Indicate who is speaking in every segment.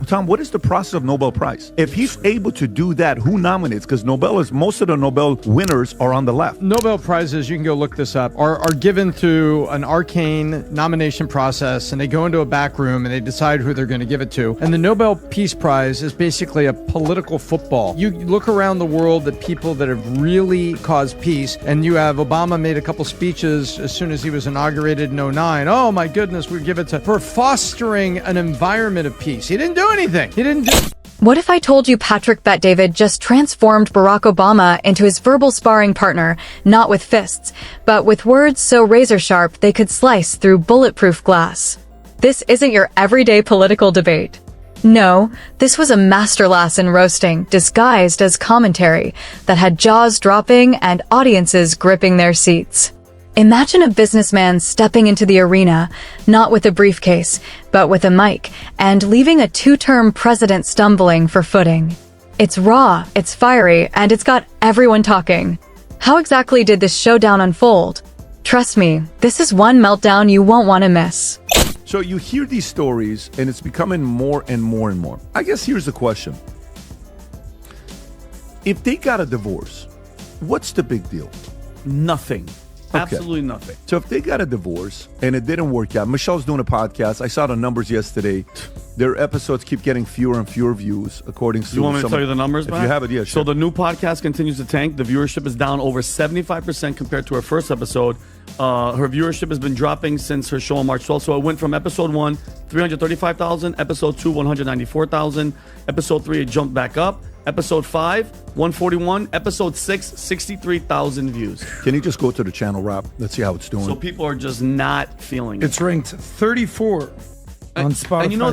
Speaker 1: Tom, what is the process of Nobel Prize? If he's able to do that, who nominates? Because most of the Nobel winners are on the left.
Speaker 2: Nobel Prizes, you can go look this up, are given through an arcane nomination process, and they go into a back room and they decide who they're going to give it to. And the Nobel Peace Prize is basically a political football. You look around the world at people that have really caused peace, and you have Obama made a couple speeches as soon as he was inaugurated in 2009. Oh my goodness, we give it to for fostering an environment of peace. He didn't do anything. He didn't do.
Speaker 3: What if I told you Patrick Bet-David just transformed Barack Obama into his verbal sparring partner, not with fists, but with words so razor-sharp they could slice through bulletproof glass? This isn't your everyday political debate. No, this was a masterclass in roasting, disguised as commentary, that had jaws dropping and audiences gripping their seats. Imagine a businessman stepping into the arena, not with a briefcase, but with a mic, and leaving a two-term president stumbling for footing. It's raw, it's fiery, and it's got everyone talking. How exactly did this showdown unfold? Trust me, this is one meltdown you won't want to miss.
Speaker 1: So you hear these stories, and it's becoming more and more and more. I guess here's the question. If they got a divorce, what's the big deal?
Speaker 4: Nothing.
Speaker 1: Okay.
Speaker 4: Absolutely nothing.
Speaker 1: So if they got a divorce and it didn't work out, Michelle's doing a podcast. I saw the numbers yesterday. Their episodes keep getting fewer and fewer views, according to.
Speaker 4: You want me to tell you the numbers,
Speaker 1: If
Speaker 4: Matt?
Speaker 1: you have it, yeah. Sure.
Speaker 4: So the new podcast continues to tank. The viewership is down over 75% compared to her first episode. Her viewership has been dropping since her show on March 12th. So it went from episode 1, 335,000. Episode 2, 194,000. Episode 3, it jumped back up. Episode 5, 141. Episode 6, 63,000 views.
Speaker 1: Can you just go to the channel, Rob? Let's see how it's doing.
Speaker 4: So people are just not feeling it.
Speaker 5: It's ranked 34 on Spotify.
Speaker 4: And you know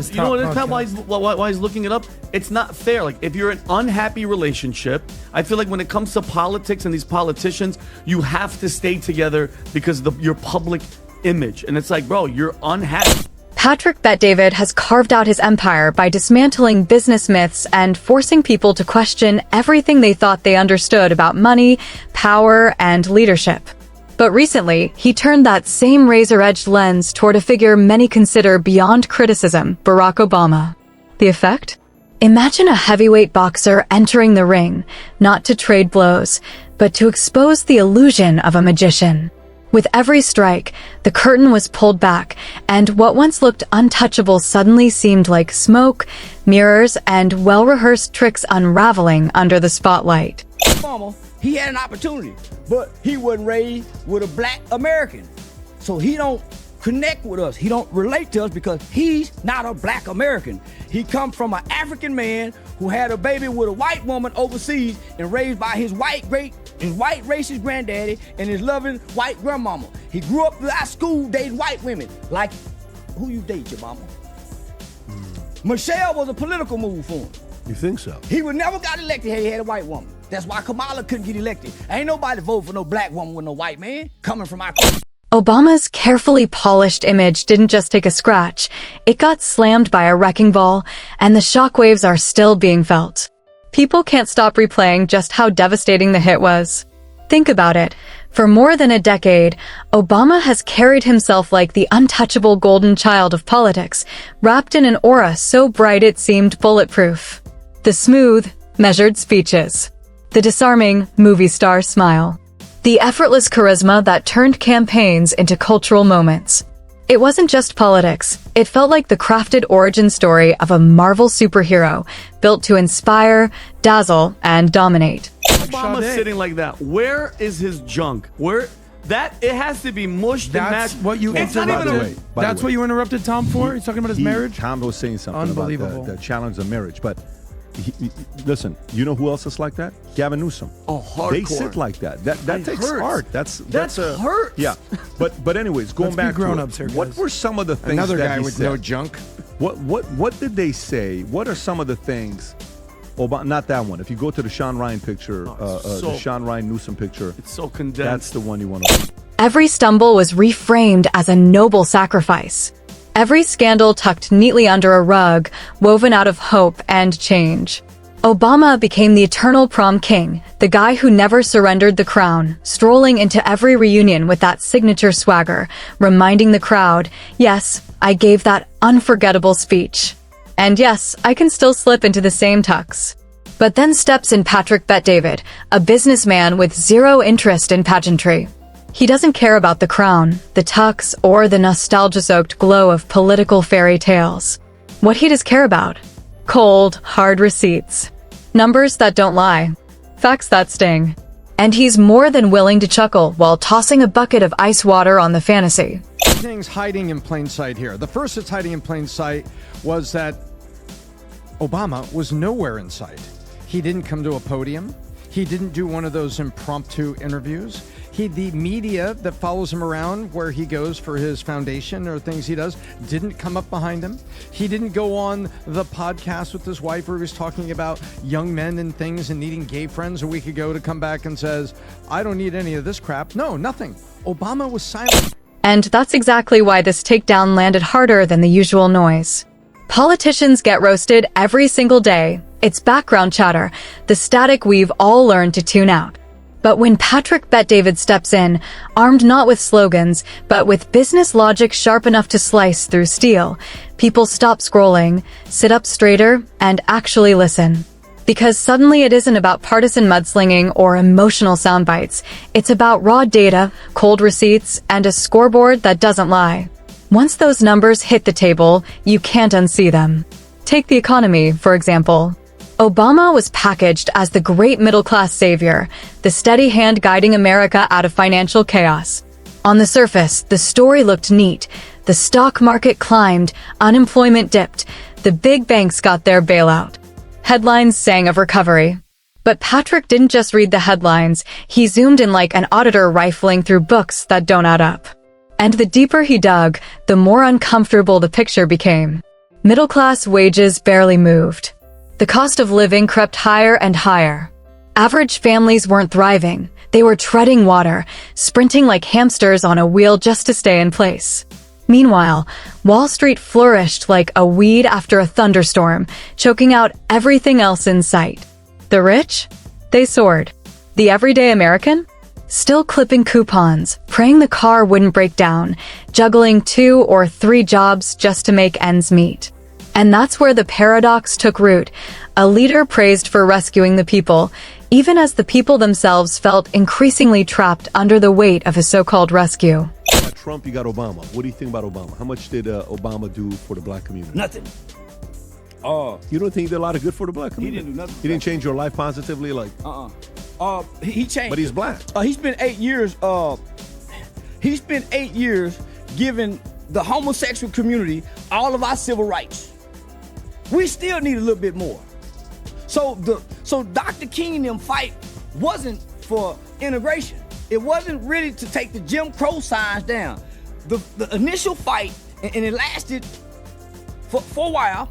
Speaker 4: what? Why he's looking it up? It's not fair. Like, if you're in an unhappy relationship, I feel like when it comes to politics and these politicians, you have to stay together because of your public image. And it's like, bro, you're unhappy.
Speaker 3: Patrick Bet-David has carved out his empire by dismantling business myths and forcing people to question everything they thought they understood about money, power, and leadership. But recently, he turned that same razor-edged lens toward a figure many consider beyond criticism, Barack Obama. The effect? Imagine a heavyweight boxer entering the ring, not to trade blows, but to expose the illusion of a magician. With every strike, the curtain was pulled back, and what once looked untouchable suddenly seemed like smoke, mirrors, and well-rehearsed tricks unraveling under the spotlight.
Speaker 6: Obama, he had an opportunity, but he wasn't raised with a black American. So he don't connect with us. He don't relate to us because he's not a black American. He come from an African man who had a baby with a white woman overseas and raised by his white racist granddaddy and his loving white grandmama. He grew up throughout school dating white women. Like, who you date, your mama? Michelle was a political move for him.
Speaker 1: You think so?
Speaker 6: He would never got elected had he had a white woman. That's why Kamala couldn't get elected. Ain't nobody vote for no black woman with no white man coming from our country.
Speaker 3: Obama's carefully polished image didn't just take a scratch. It got slammed by a wrecking ball, and the shockwaves are still being felt. People can't stop replaying just how devastating the hit was. Think about it. For more than a decade, Obama has carried himself like the untouchable golden child of politics, wrapped in an aura so bright it seemed bulletproof. The smooth, measured speeches. The disarming, movie star smile. The effortless charisma that turned campaigns into cultural moments. It wasn't just politics. It felt like the crafted origin story of a Marvel superhero, built to inspire, dazzle, and dominate.
Speaker 4: Obama sitting like that. Where is his junk? It has to be mushed and
Speaker 5: That's
Speaker 4: mashed.
Speaker 5: what you
Speaker 4: It's not even
Speaker 5: interrupted. That's what you interrupted Tom for? He's talking about his marriage?
Speaker 1: Tom was saying something
Speaker 5: Unbelievable.
Speaker 1: about the challenge of marriage. But listen, you know who else is like that? Gavin Newsom.
Speaker 4: Oh, hardcore.
Speaker 1: They sit like that. That takes
Speaker 4: hurts.
Speaker 1: art. That's
Speaker 4: hurts.
Speaker 1: Yeah. But anyways, going
Speaker 5: Let's be
Speaker 1: back to
Speaker 5: grown-ups
Speaker 1: it,
Speaker 5: here,
Speaker 1: what
Speaker 5: guys.
Speaker 1: were some of the things
Speaker 2: Another
Speaker 1: that
Speaker 2: guy
Speaker 1: he
Speaker 2: with
Speaker 1: said?
Speaker 2: no junk.
Speaker 1: What did they say? What are some of the things? Not that one. If you go to the Sean Ryan picture, the Sean Ryan Newsom picture,
Speaker 4: It's so condensed.
Speaker 1: that's the one you want to.
Speaker 3: Every stumble was reframed as a noble sacrifice. Every scandal tucked neatly under a rug, woven out of hope and change. Obama became the eternal prom king, the guy who never surrendered the crown, strolling into every reunion with that signature swagger, reminding the crowd, yes, I gave that unforgettable speech. And yes, I can still slip into the same tux. But then steps in Patrick Bet-David, a businessman with zero interest in pageantry. He doesn't care about the crown, the tux, or the nostalgia-soaked glow of political fairy tales. What he does care about? Cold, hard receipts. Numbers that don't lie. Facts that sting. And he's more than willing to chuckle while tossing a bucket of ice water on the fantasy.
Speaker 2: Things hiding in plain sight here. The first that's hiding in plain sight was that Obama was nowhere in sight. He didn't come to a podium. He didn't do one of those impromptu interviews. The media that follows him around where he goes for his foundation or things he does didn't come up behind him. He didn't go on the podcast with his wife where he was talking about young men and things and needing gay friends a week ago to come back and says, I don't need any of this crap. No, nothing. Obama was silent.
Speaker 3: And that's exactly why this takedown landed harder than the usual noise. Politicians get roasted every single day. It's background chatter, the static we've all learned to tune out. But when Patrick Bet-David steps in, armed not with slogans, but with business logic sharp enough to slice through steel, people stop scrolling, sit up straighter, and actually listen. Because suddenly it isn't about partisan mudslinging or emotional sound bites. It's about raw data, cold receipts, and a scoreboard that doesn't lie. Once those numbers hit the table, you can't unsee them. Take the economy, for example. Obama was packaged as the great middle-class savior, the steady hand guiding America out of financial chaos. On the surface, the story looked neat. The stock market climbed, unemployment dipped, the big banks got their bailout. Headlines sang of recovery. But Patrick didn't just read the headlines, he zoomed in like an auditor rifling through books that don't add up. And the deeper he dug, the more uncomfortable the picture became. Middle-class wages barely moved. The cost of living crept higher and higher. Average families weren't thriving. They were treading water, sprinting like hamsters on a wheel just to stay in place. Meanwhile, Wall Street flourished like a weed after a thunderstorm, choking out everything else in sight. The rich? They soared. The everyday American? Still clipping coupons, praying the car wouldn't break down, juggling 2 or 3 jobs just to make ends meet. And that's where the paradox took root. A leader praised for rescuing the people, even as the people themselves felt increasingly trapped under the weight of his so-called rescue.
Speaker 1: You got Trump, you got Obama. What do you think about Obama? How much did Obama do for the black community?
Speaker 6: Nothing.
Speaker 1: You don't think he did a lot of good for the black community?
Speaker 6: He didn't do nothing.
Speaker 1: He didn't change your life positively?
Speaker 6: He changed.
Speaker 1: But he's black.
Speaker 6: He spent 8 years. He spent 8 years giving the homosexual community all of our civil rights. We still need a little bit more. So Dr. King and them fight wasn't for integration. It wasn't really to take the Jim Crow signs down. The initial fight, and it lasted for a while.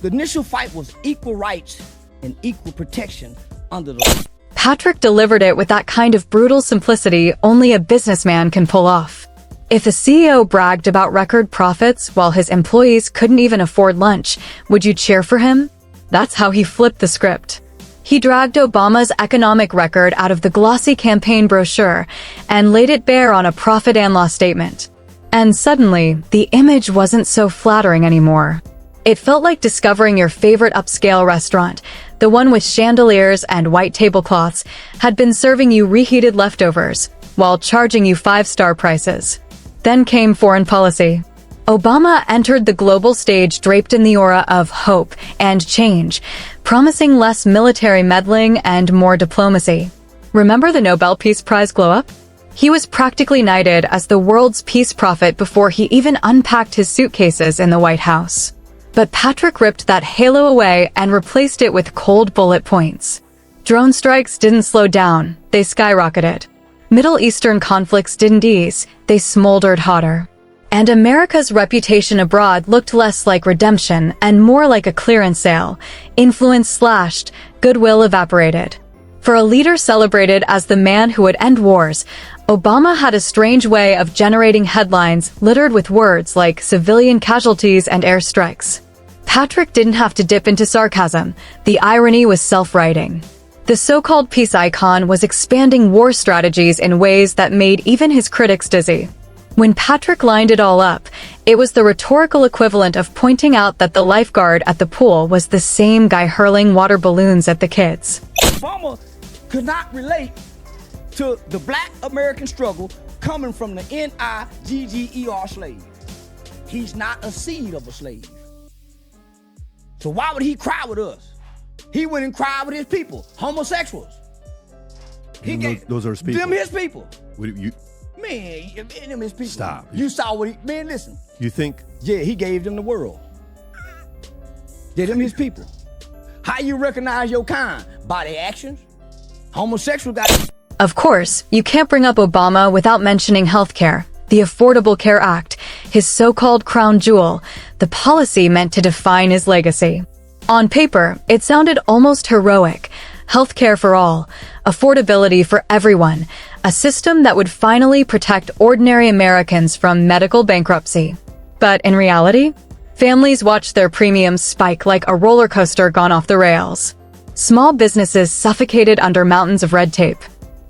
Speaker 6: The initial fight was equal rights and equal protection under the law.
Speaker 3: Patrick delivered it with that kind of brutal simplicity only a businessman can pull off. If a CEO bragged about record profits while his employees couldn't even afford lunch, would you cheer for him? That's how he flipped the script. He dragged Obama's economic record out of the glossy campaign brochure and laid it bare on a profit and loss statement. And suddenly, the image wasn't so flattering anymore. It felt like discovering your favorite upscale restaurant, the one with chandeliers and white tablecloths, had been serving you reheated leftovers while charging you 5-star prices. Then came foreign policy. Obama entered the global stage draped in the aura of hope and change, promising less military meddling and more diplomacy. Remember the Nobel Peace Prize glow-up? He was practically knighted as the world's peace prophet before he even unpacked his suitcases in the White House. But Patrick ripped that halo away and replaced it with cold bullet points. Drone strikes didn't slow down, they skyrocketed. Middle Eastern conflicts didn't ease, they smoldered hotter. And America's reputation abroad looked less like redemption and more like a clearance sale. Influence slashed, goodwill evaporated. For a leader celebrated as the man who would end wars, Obama had a strange way of generating headlines littered with words like civilian casualties and airstrikes. Patrick didn't have to dip into sarcasm. The irony was self-writing. The so-called peace icon was expanding war strategies in ways that made even his critics dizzy. When Patrick lined it all up, it was the rhetorical equivalent of pointing out that the lifeguard at the pool was the same guy hurling water balloons at the kids.
Speaker 6: Obama could not relate to the black American struggle coming from the Nigger slave. He's not a seed of a slave. So why would he cry with us? He went and cried with his people, homosexuals.
Speaker 1: Those are his people.
Speaker 6: Them his people.
Speaker 1: Man,
Speaker 6: them his people.
Speaker 1: Stop.
Speaker 6: You saw what he, man, listen.
Speaker 1: You think?
Speaker 6: Yeah, he gave them the world. Yeah, them his people. How you recognize your kind? By their actions? Homosexual guys.
Speaker 3: Of course, you can't bring up Obama without mentioning healthcare, the Affordable Care Act, his so-called crown jewel, the policy meant to define his legacy. On paper, it sounded almost heroic. Healthcare for all, affordability for everyone, a system that would finally protect ordinary Americans from medical bankruptcy. But in reality, families watched their premiums spike like a roller coaster gone off the rails. Small businesses suffocated under mountains of red tape.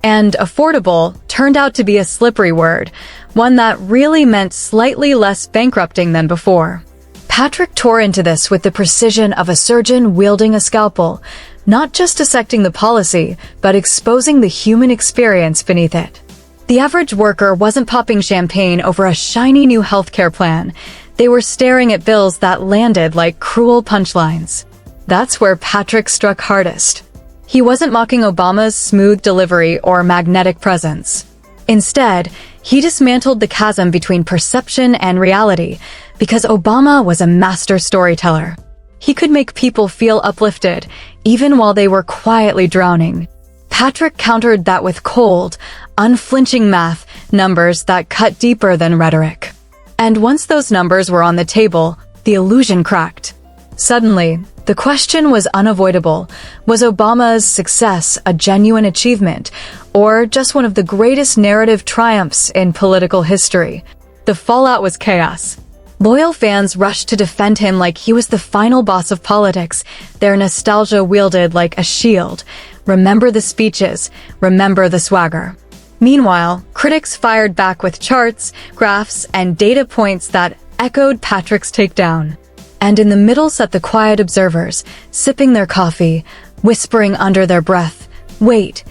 Speaker 3: And affordable turned out to be a slippery word, one that really meant slightly less bankrupting than before. Patrick tore into this with the precision of a surgeon wielding a scalpel, not just dissecting the policy, but exposing the human experience beneath it. The average worker wasn't popping champagne over a shiny new healthcare plan. They were staring at bills that landed like cruel punchlines. That's where Patrick struck hardest. He wasn't mocking Obama's smooth delivery or magnetic presence. Instead, he dismantled the chasm between perception and reality because Obama was a master storyteller. He could make people feel uplifted, even while they were quietly drowning. Patrick countered that with cold, unflinching math, numbers that cut deeper than rhetoric. And once those numbers were on the table, the illusion cracked. Suddenly, the question was unavoidable. Was Obama's success a genuine achievement, or just one of the greatest narrative triumphs in political history? The fallout was chaos. Loyal fans rushed to defend him like he was the final boss of politics, their nostalgia wielded like a shield. Remember the speeches, remember the swagger. Meanwhile, critics fired back with charts, graphs, and data points that echoed Patrick's takedown. And in the middle sat the quiet observers, sipping their coffee, whispering under their breath, "Wait,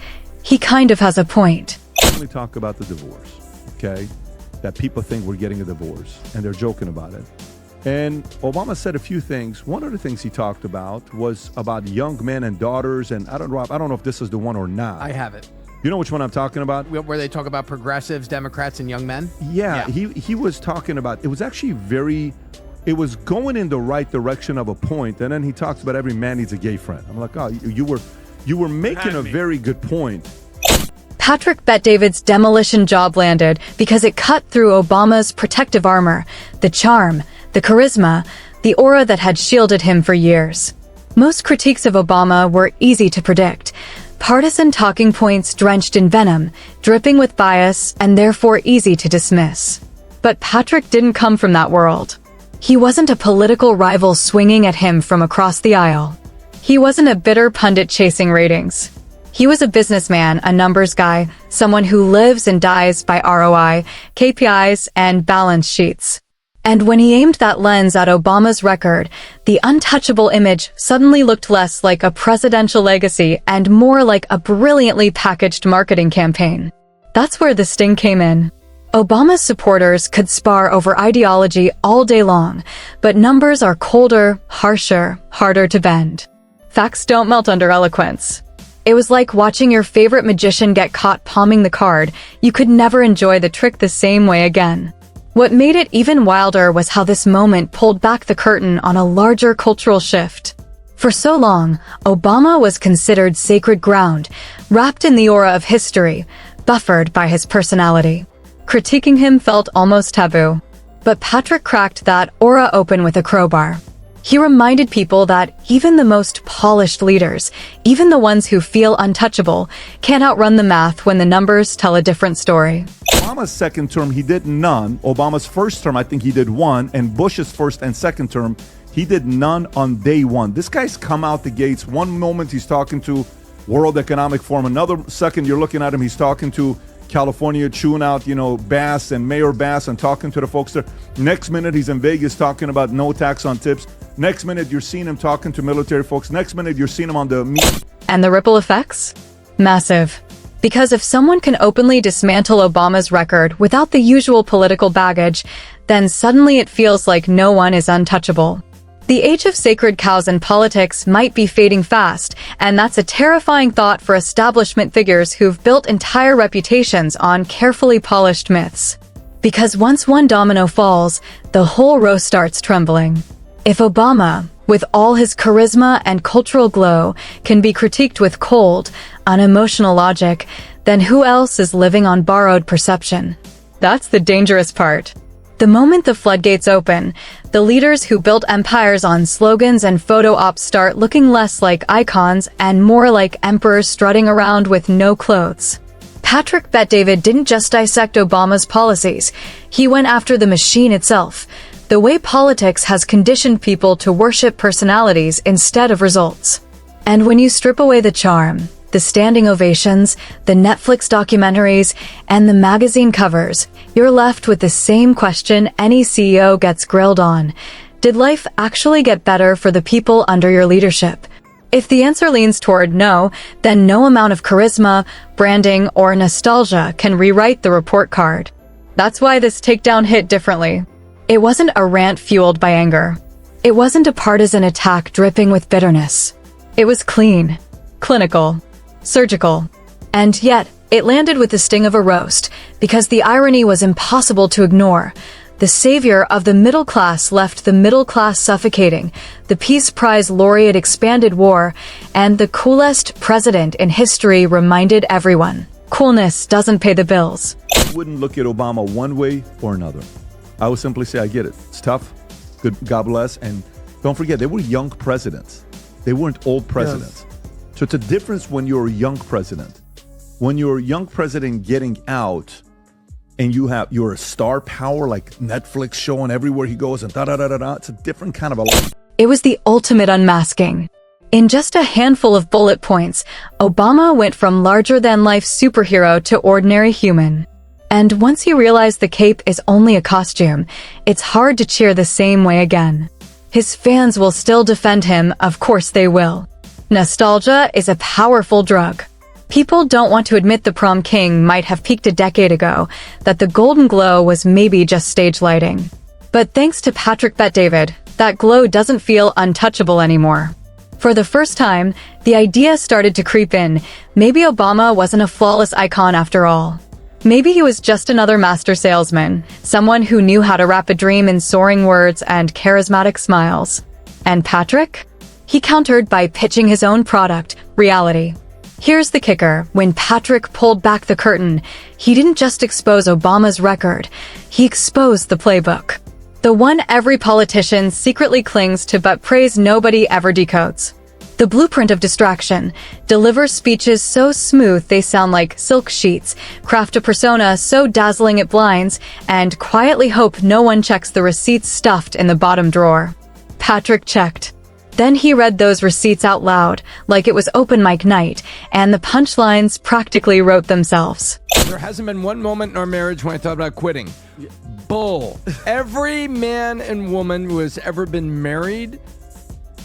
Speaker 3: he kind of has a point."
Speaker 1: We talk about the divorce, okay? That people think we're getting a divorce, and they're joking about it. And Obama said a few things. One of the things he talked about was about young men and daughters, and I don't know if this is the one or not.
Speaker 7: I have it.
Speaker 1: You know which one I'm talking about?
Speaker 7: Where they talk about progressives, Democrats, and young men?
Speaker 1: Yeah. He was talking about, it was actually it was going in the right direction of a point, and then he talks about every man needs a gay friend. I'm like, oh, you were making a very good point.
Speaker 3: Patrick Bet-David's demolition job landed because it cut through Obama's protective armor, the charm, the charisma, the aura that had shielded him for years. Most critiques of Obama were easy to predict. Partisan talking points drenched in venom, dripping with bias, and therefore easy to dismiss. But Patrick didn't come from that world. He wasn't a political rival swinging at him from across the aisle. He wasn't a bitter pundit chasing ratings. He was a businessman, a numbers guy, someone who lives and dies by ROI, KPIs, and balance sheets. And when he aimed that lens at Obama's record, the untouchable image suddenly looked less like a presidential legacy and more like a brilliantly packaged marketing campaign. That's where the sting came in. Obama's supporters could spar over ideology all day long, but numbers are colder, harsher, harder to bend. Facts don't melt under eloquence. It was like watching your favorite magician get caught palming the card. You could never enjoy the trick the same way again. What made it even wilder was how this moment pulled back the curtain on a larger cultural shift. For so long, Obama was considered sacred ground, wrapped in the aura of history, buffered by his personality. Critiquing him felt almost taboo. But Patrick cracked that aura open with a crowbar. He reminded people that even the most polished leaders, even the ones who feel untouchable, can't outrun the math when the numbers tell a different story.
Speaker 1: Obama's second term, he did none. Obama's first term, I think he did one. And Bush's first and second term, he did none on day one. This guy's come out the gates. One moment he's talking to World Economic Forum. Another second you're looking at him, he's talking to California chewing out, Bass and Mayor Bass and talking to the folks there. Next minute, he's in Vegas talking about no tax on tips. Next minute, you're seeing him talking to military folks. Next minute, you're seeing him on the media.
Speaker 3: And the ripple effects? Massive. Because if someone can openly dismantle Obama's record without the usual political baggage, then suddenly it feels like no one is untouchable. The age of sacred cows in politics might be fading fast, and that's a terrifying thought for establishment figures who've built entire reputations on carefully polished myths. Because once one domino falls, the whole row starts trembling. If Obama, with all his charisma and cultural glow, can be critiqued with cold, unemotional logic, then who else is living on borrowed perception? That's the dangerous part. The moment the floodgates open, the leaders who built empires on slogans and photo ops start looking less like icons and more like emperors strutting around with no clothes. Patrick Bet-David didn't just dissect Obama's policies, he went after the machine itself, the way politics has conditioned people to worship personalities instead of results. And when you strip away the charm, the standing ovations, the Netflix documentaries, and the magazine covers, you're left with the same question any CEO gets grilled on. Did life actually get better for the people under your leadership? If the answer leans toward no, then no amount of charisma, branding, or nostalgia can rewrite the report card. That's why this takedown hit differently. It wasn't a rant fueled by anger. It wasn't a partisan attack dripping with bitterness. It was clean, clinical, surgical. And yet, it landed with the sting of a roast, because the irony was impossible to ignore. The savior of the middle class left the middle class suffocating, the Peace Prize laureate expanded war, and the coolest president in history reminded everyone, coolness doesn't pay the bills.
Speaker 1: I wouldn't look at Obama one way or another. I would simply say, I get it. It's tough. Good, God bless. And don't forget, they were young presidents. They weren't old presidents. Yes. So it's a difference when you're a young president. When you're a young president getting out and you're a star power like Netflix showing everywhere he goes and da-da-da-da-da, it's a different kind of a life.
Speaker 3: It was the ultimate unmasking. In just a handful of bullet points, Obama went from larger-than-life superhero to ordinary human. And once you realize the cape is only a costume, it's hard to cheer the same way again. His fans will still defend him, of course they will. Nostalgia is a powerful drug. People don't want to admit the prom king might have peaked a decade ago, that the golden glow was maybe just stage lighting. But thanks to Patrick Bet-David, that glow doesn't feel untouchable anymore. For the first time, the idea started to creep in. Maybe Obama wasn't a flawless icon after all. Maybe he was just another master salesman, someone who knew how to wrap a dream in soaring words and charismatic smiles. And Patrick? He countered by pitching his own product, reality. Here's the kicker. When Patrick pulled back the curtain, he didn't just expose Obama's record, he exposed the playbook. The one every politician secretly clings to but prays nobody ever decodes. The blueprint of distraction. Deliver speeches so smooth they sound like silk sheets, craft a persona so dazzling it blinds, and quietly hope no one checks the receipts stuffed in the bottom drawer. Patrick checked. Then he read those receipts out loud, like it was open mic night, and the punchlines practically wrote themselves.
Speaker 8: There hasn't been one moment in our marriage when I thought about quitting. Bull. Every man and woman who has ever been married,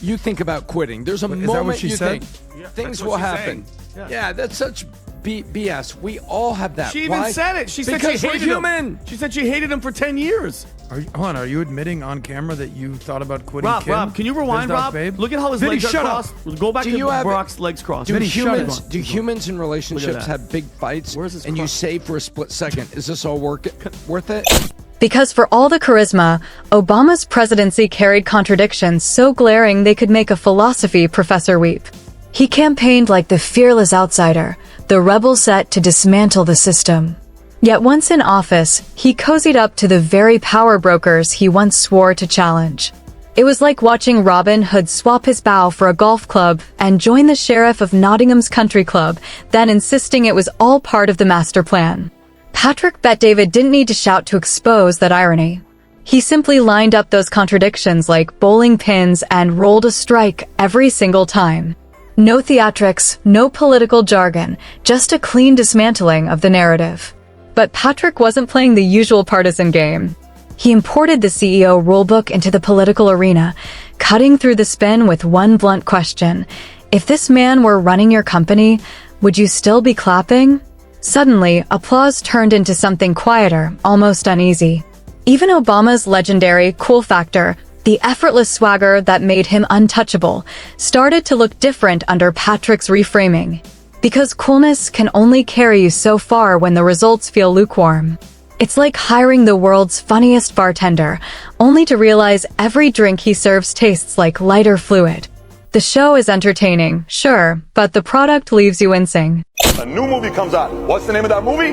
Speaker 8: you think about quitting. There's a moment you think things will happen. Yeah, that's such BS. We all have that.
Speaker 5: She even said it. She said she hated him. She said she hated him for 10 years.
Speaker 9: Are you admitting on camera that you thought about quitting Kim?
Speaker 4: Rob, can you rewind, Rob?
Speaker 9: Babe?
Speaker 4: Look at how his legs are crossed. Go back to Barack's legs crossed.
Speaker 8: Do humans in relationships have big fights and you say for a split second, is this all worth it?
Speaker 3: Because for all the charisma, Obama's presidency carried contradictions so glaring they could make a philosophy professor weep. He campaigned like the fearless outsider, the rebel set to dismantle the system. Yet once in office, he cozied up to the very power brokers he once swore to challenge. It was like watching Robin Hood swap his bow for a golf club and join the sheriff of Nottingham's country club, then insisting it was all part of the master plan. Patrick Bet-David didn't need to shout to expose that irony. He simply lined up those contradictions like bowling pins and rolled a strike every single time. No theatrics, no political jargon, just a clean dismantling of the narrative. But Patrick wasn't playing the usual partisan game. He imported the CEO rulebook into the political arena, cutting through the spin with one blunt question. If this man were running your company, would you still be clapping? Suddenly, applause turned into something quieter, almost uneasy. Even Obama's legendary cool factor, the effortless swagger that made him untouchable, started to look different under Patrick's reframing. Because coolness can only carry you so far when the results feel lukewarm. It's like hiring the world's funniest bartender, only to realize every drink he serves tastes like lighter fluid. The show is entertaining, sure, but the product leaves you wincing.
Speaker 10: A new movie comes out. What's the name of that movie?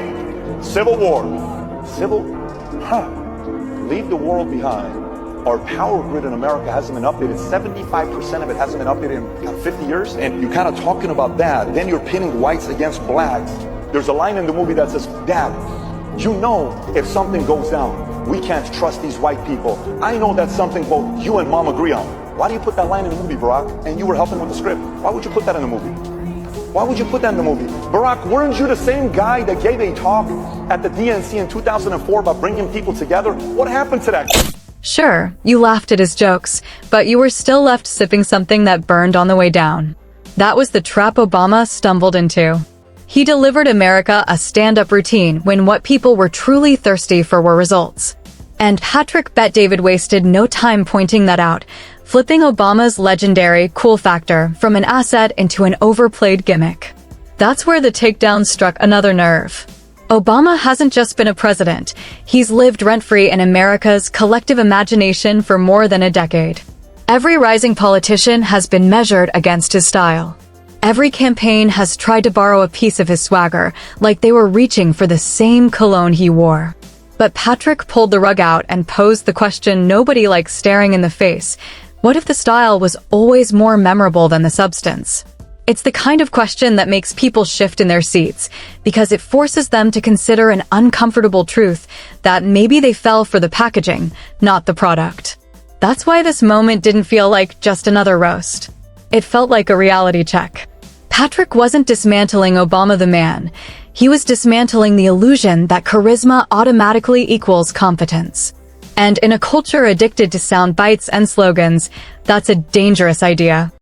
Speaker 10: Civil War. Leave the world behind. Our power grid in America hasn't been updated. 75% of it hasn't been updated in 50 years. And you're kind of talking about that. Then you're pinning whites against blacks. There's a line in the movie that says, Dad, you know if something goes down, we can't trust these white people. I know that's something both you and Mom agree on. Why do you put that line in the movie, Barack? And you were helping with the script. Why would you put that in the movie? Why would you put that in the movie? Barack, weren't you the same guy that gave a talk at the DNC in 2004 about bringing people together? What happened to that?
Speaker 3: Sure, you laughed at his jokes, but you were still left sipping something that burned on the way down. That was the trap Obama stumbled into. He delivered America a stand-up routine when what people were truly thirsty for were results. And Patrick Bet-David wasted no time pointing that out, flipping Obama's legendary cool factor from an asset into an overplayed gimmick. That's where the takedown struck another nerve. Obama hasn't just been a president, he's lived rent-free in America's collective imagination for more than a decade. Every rising politician has been measured against his style. Every campaign has tried to borrow a piece of his swagger, like they were reaching for the same cologne he wore. But Patrick pulled the rug out and posed the question nobody likes staring in the face. What if the style was always more memorable than the substance? It's the kind of question that makes people shift in their seats, because it forces them to consider an uncomfortable truth that maybe they fell for the packaging, not the product. That's why this moment didn't feel like just another roast. It felt like a reality check. Patrick wasn't dismantling Obama the man. He was dismantling the illusion that charisma automatically equals competence. And in a culture addicted to sound bites and slogans, that's a dangerous idea.